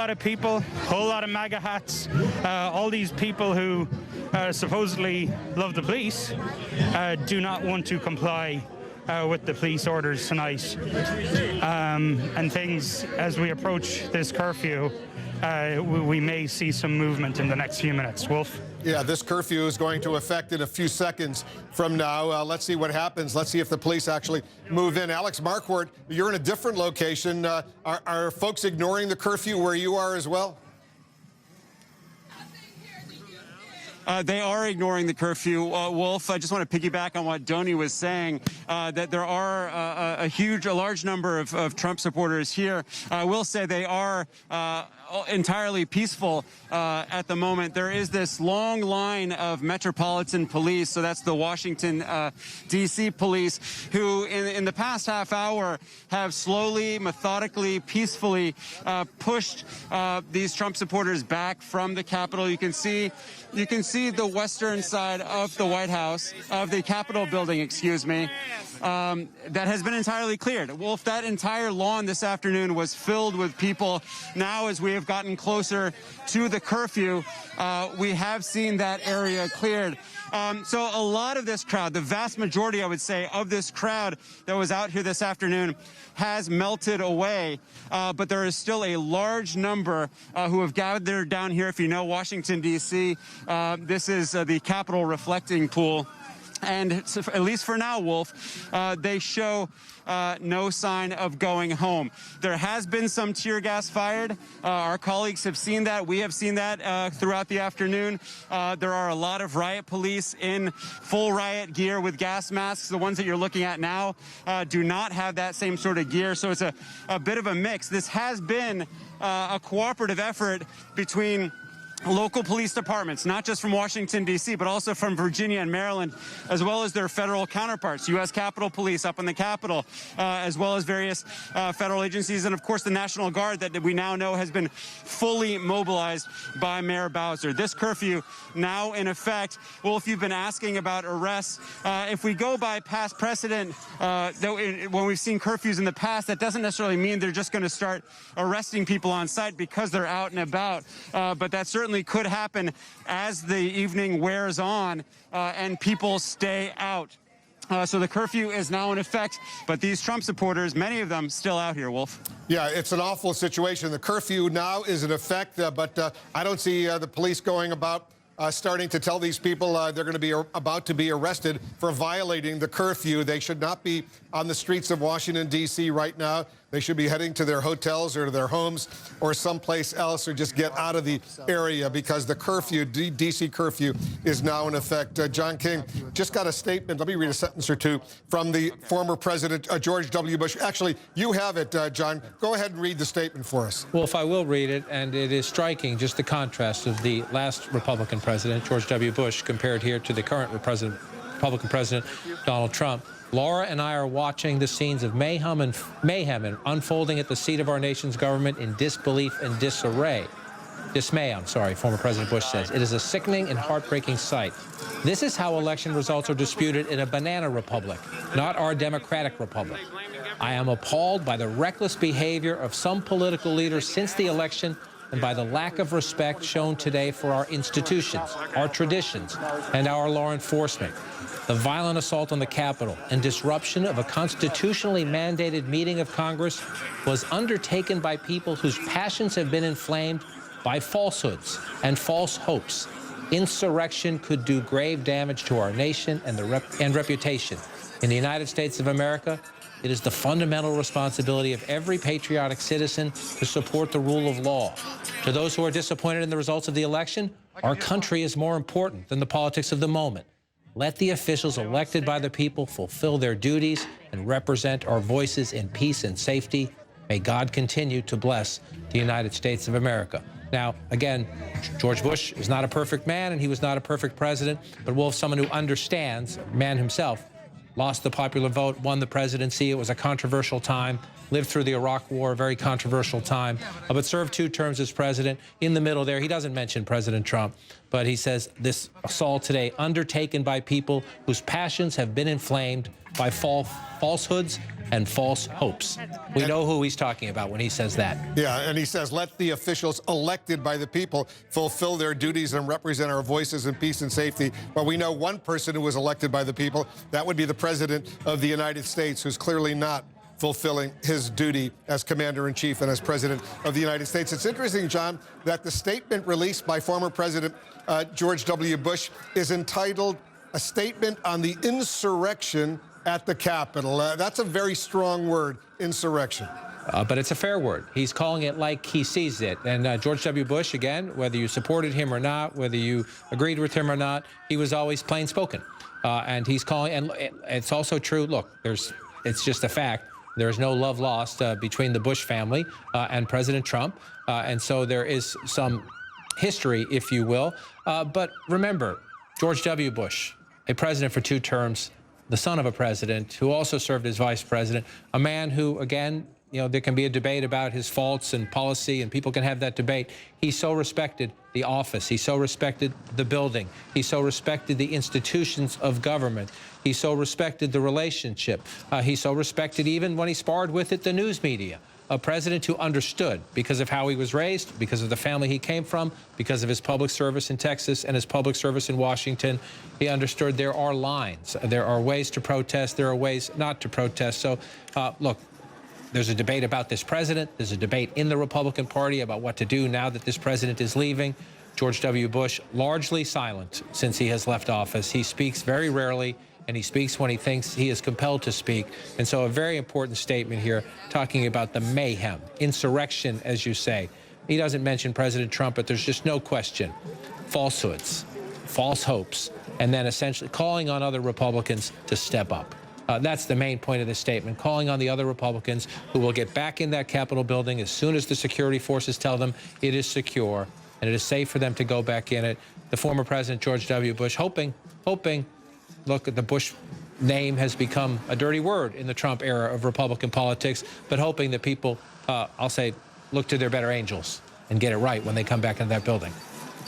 lot of people, whole lot of MAGA hats, all these people who supposedly love the police do not want to comply with the police orders tonight. And things, as we approach this curfew, we may see some movement in the next few minutes. Wolf? Yeah, this curfew is going to affect in a few seconds from now. Let's see what happens. Let's see if the police actually move in. Alex Marquardt, you're in a different location. Are folks ignoring the curfew where you are as well? They are ignoring the curfew. Wolf, I just want to piggyback on what Donnie was saying, that there are a large number of Trump supporters here. I will say they are entirely peaceful at the moment. There is this long line of Metropolitan Police, so that's the Washington, D.C. police, who in the past half hour have slowly, methodically, peacefully pushed these Trump supporters back from the Capitol. You can see the western side of the White House, of the Capitol building, excuse me, that has been entirely cleared. Wolf, that entire lawn this afternoon was filled with people. Now, as we have gotten closer to the curfew, we have seen that area cleared. So a lot of this crowd, the vast majority, I would say, of this crowd that was out here this afternoon has melted away. But there is still a large number who have gathered down here. If you know Washington, D.C., this is the Capitol reflecting pool. And at least for now, Wolf, they show no sign of going home. There has been some tear gas fired. Our colleagues have seen that. We have seen that throughout the afternoon. There are a lot of riot police in full riot gear with gas masks. The ones that you're looking at now do not have that same sort of gear. So it's a bit of a mix. This has been a cooperative effort between local police departments, not just from Washington, D.C., but also from Virginia and Maryland, as well as their federal counterparts, U.S. Capitol Police up in the Capitol, as well as various federal agencies, and, of course, the National Guard that we now know has been fully mobilized by Mayor Bowser. This curfew now in effect. Well, if you've been asking about arrests, if we go by past precedent, when we've seen curfews in the past, that doesn't necessarily mean they're just going to start arresting people on site because they're out and about, but that certainly could happen as the evening wears on and people stay out. So the curfew is now in effect, but these Trump supporters, many of them, still out here, Wolf. Yeah, it's an awful situation. The curfew now is in effect, but I don't see the police going about starting to tell these people they're going to be about to be arrested for violating the curfew. They should not be on the streets of Washington, D.C. right now. They should be heading to their hotels or to their homes or someplace else, or just get out of the area, because the curfew, D.C. curfew, is now in effect. John King just got a statement. Let me read a sentence or two from the former President George W. Bush. Actually, you have it, John. Go ahead and read the statement for us. Well, if I will read it, and it is striking, just the contrast of the last Republican president, George W. Bush, compared here to the current Republican president, Donald Trump. Laura and I are watching the scenes of mayhem and unfolding at the seat of our nation's government in disbelief and dismay, former President Bush says. It is a sickening and heartbreaking sight. This is how election results are disputed in a banana republic, not our democratic republic. I am appalled by the reckless behavior of some political leaders since the election, and by the lack of respect shown today for our institutions, our traditions, and our law enforcement. The violent assault on the Capitol and disruption of a constitutionally mandated meeting of Congress was undertaken by people whose passions have been inflamed by falsehoods and false hopes. Insurrection could do grave damage to our nation and reputation. In the United States of America, it is the fundamental responsibility of every patriotic citizen to support the rule of law. To those who are disappointed in the results of the election, our country is more important than the politics of the moment. Let the officials elected by the people fulfill their duties and represent our voices in peace and safety. May God continue to bless the United States of America. Now, again, George Bush is not a perfect man, and he was not a perfect president, but Wolf, someone who understands, man himself, lost the popular vote, won the presidency. It was a controversial time, lived through the Iraq War, a very controversial time, but served 2 terms as president. In the middle there, he doesn't mention President Trump, but he says this assault today undertaken by people whose passions have been inflamed by falsehoods and false hopes. We know who he's talking about when he says that. Yeah, and he says, let the officials elected by the people fulfill their duties and represent our voices in peace and safety. But we know one person who was elected by the people. That would be the President of the United States, who's clearly not fulfilling his duty as Commander-in-Chief and as President of the United States. It's interesting, John, that the statement released by former President George W. Bush is entitled A Statement on the Insurrection at the Capitol. That's a very strong word, insurrection. But it's a fair word. He's calling it like he sees it. And George W. Bush, again, whether you supported him or not, whether you agreed with him or not, he was always plain spoken. And he's calling, and it's also true, look, it's just a fact. There's no love lost between the Bush family and President Trump. And so there is some history, if you will. But remember, George W. Bush, a president for 2 terms, the son of a president who also served as vice president, a man who, again, you know, there can be a debate about his faults and policy, and people can have that debate. He so respected the office. He so respected the building. He so respected the institutions of government. He so respected the relationship. He so respected, even when he sparred with it, the news media. A president who understood, because of how he was raised, because of the family he came from, because of his public service in Texas and his public service in Washington, he understood there are lines. There are ways to protest. There are ways not to protest. So, look, there's a debate about this president. There's a debate in the Republican Party about what to do now that this president is leaving. George W. Bush, largely silent since he has left office. He speaks very rarely, and he speaks when he thinks he is compelled to speak. And so a very important statement here talking about the mayhem, insurrection, as you say. He doesn't mention President Trump, but there's just no question. Falsehoods, false hopes, and then essentially calling on other Republicans to step up. That's the main point of this statement, calling on the other Republicans who will get back in that Capitol building as soon as the security forces tell them it is secure and it is safe for them to go back in it. The former President George W. Bush hoping, look, the Bush name has become a dirty word in the Trump era of Republican politics, but hoping that people, I'll say, look to their better angels and get it right when they come back into that building.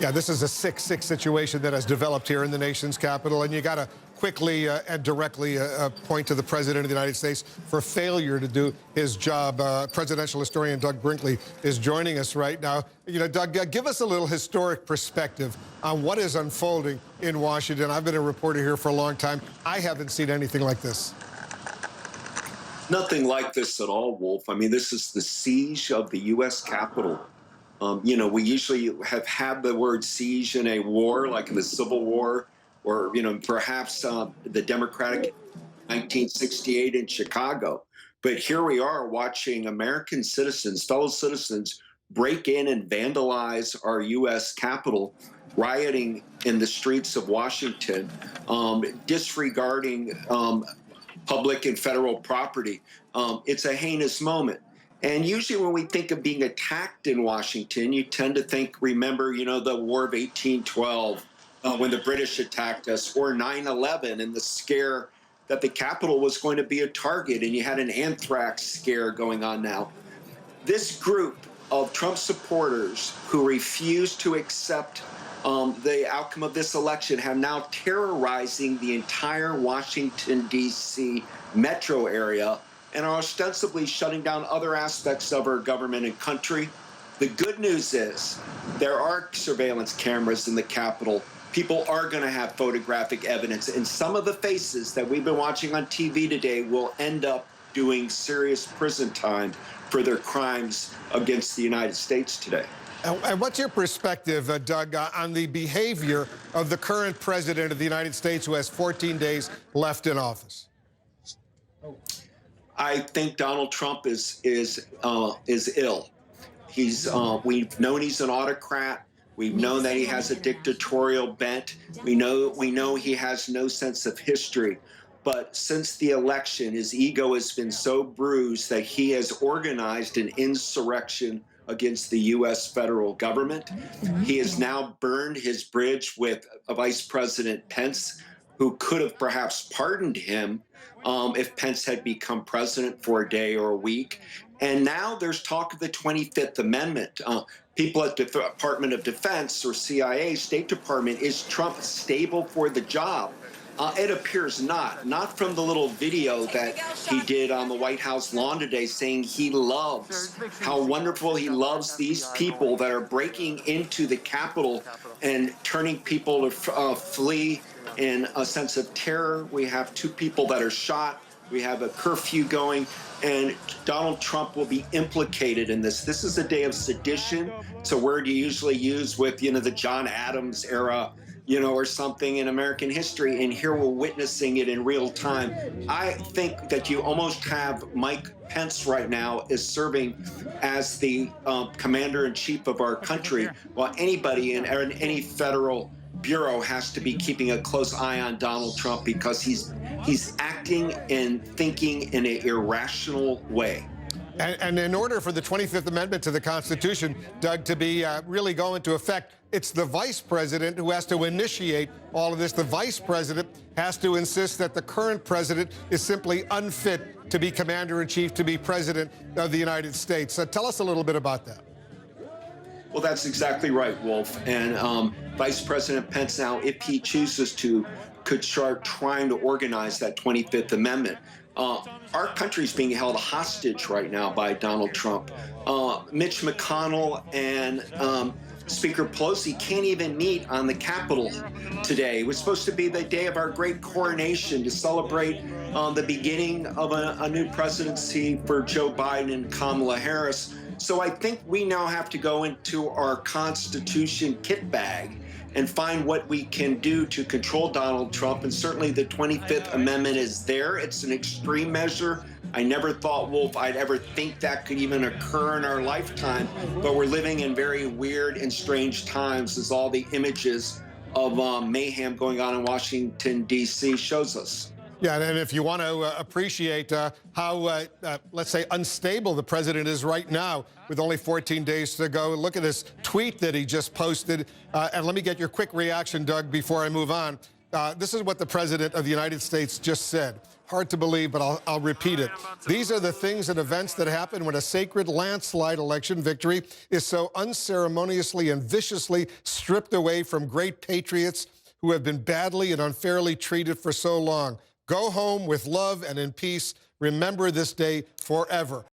Yeah, this is a 6-6 situation that has developed here in the nation's capital, and you got to quickly and directly point to the President of the United States for failure to do his job. Presidential historian Doug Brinkley is joining us right now. You know, Doug, give us a little historic perspective on what is unfolding in Washington. I've been a reporter here for a long time. I haven't seen anything like this. Nothing like this at all, Wolf. I mean, this is the siege of the U.S. Capitol. You know, we usually have had the word siege in a war, like in the Civil War, or, you know, perhaps the Democratic 1968 in Chicago. But here we are watching American citizens, fellow citizens, break in and vandalize our U.S. Capitol, rioting in the streets of Washington, disregarding public and federal property. It's a heinous moment. And usually when we think of being attacked in Washington, you tend to remember, you know, the War of 1812, when the British attacked us, or 9/11 and the scare that the Capitol was going to be a target, and you had an anthrax scare going on now. This group of Trump supporters who refuse to accept the outcome of this election have now terrorizing the entire Washington, D.C. metro area, and are ostensibly shutting down other aspects of our government and country. The good news is there are surveillance cameras in the Capitol. People are going to have photographic evidence, and some of the faces that we've been watching on TV today will end up doing serious prison time for their crimes against the United States today. And what's your perspective, Doug, on the behavior of the current president of the United States, who has 14 days left in office? I think Donald Trump is ill. We've known he's an autocrat. We've known that he has a dictatorial bent. We know he has no sense of history. But since the election, his ego has been so bruised that he has organized an insurrection against the U.S. federal government. He has now burned his bridge with Vice President Pence, who could have perhaps pardoned him if Pence had become president for a day or a week. And now there's talk of the 25th Amendment. People at the Department of Defense or CIA, State Department, is Trump stable for the job? It appears not from the little video that he did on the White House lawn today saying he loves, how wonderful he loves these people that are breaking into the Capitol and turning people to flee in a sense of terror. We have 2 people that are shot. We have a curfew going, and Donald Trump will be implicated in this. This is a day of sedition. It's a word you usually use with, the John Adams era, or something in American history, and here we're witnessing it in real time. I think that you almost have Mike Pence right now is serving as the commander-in-chief of our country, while anybody in any federal bureau has to be keeping a close eye on Donald Trump because he's acting and thinking in an irrational way. And in order for the 25th Amendment to the Constitution, Doug, to be really go into effect, it's the vice president who has to initiate all of this. The vice president has to insist that the current president is simply unfit to be commander-in-chief, to be president of the United States. Tell us a little bit about that. Well, that's exactly right, Wolf. And Vice President Pence now, if he chooses to, could start trying to organize that 25th Amendment. Our country's being held hostage right now by Donald Trump. Mitch McConnell and Speaker Pelosi can't even meet on the Capitol today. It was supposed to be the day of our great coronation to celebrate the beginning of a new presidency for Joe Biden and Kamala Harris. So I think we now have to go into our Constitution kit bag and find what we can do to control Donald Trump. And certainly the 25th Amendment is there. It's an extreme measure. I never thought, Wolf, I'd ever think that could even occur in our lifetime. But we're living in very weird and strange times, as all the images of mayhem going on in Washington, D.C. shows us. Yeah, and if you want to appreciate how, let's say, unstable the president is right now, with only 14 days to go, look at this tweet that he just posted. And let me get your quick reaction, Doug, before I move on. This is what the president of the United States just said. Hard to believe, but I'll repeat it. These are the things and events that happen when a sacred landslide election victory is so unceremoniously and viciously stripped away from great patriots who have been badly and unfairly treated for so long. Go home with love and in peace. Remember this day forever.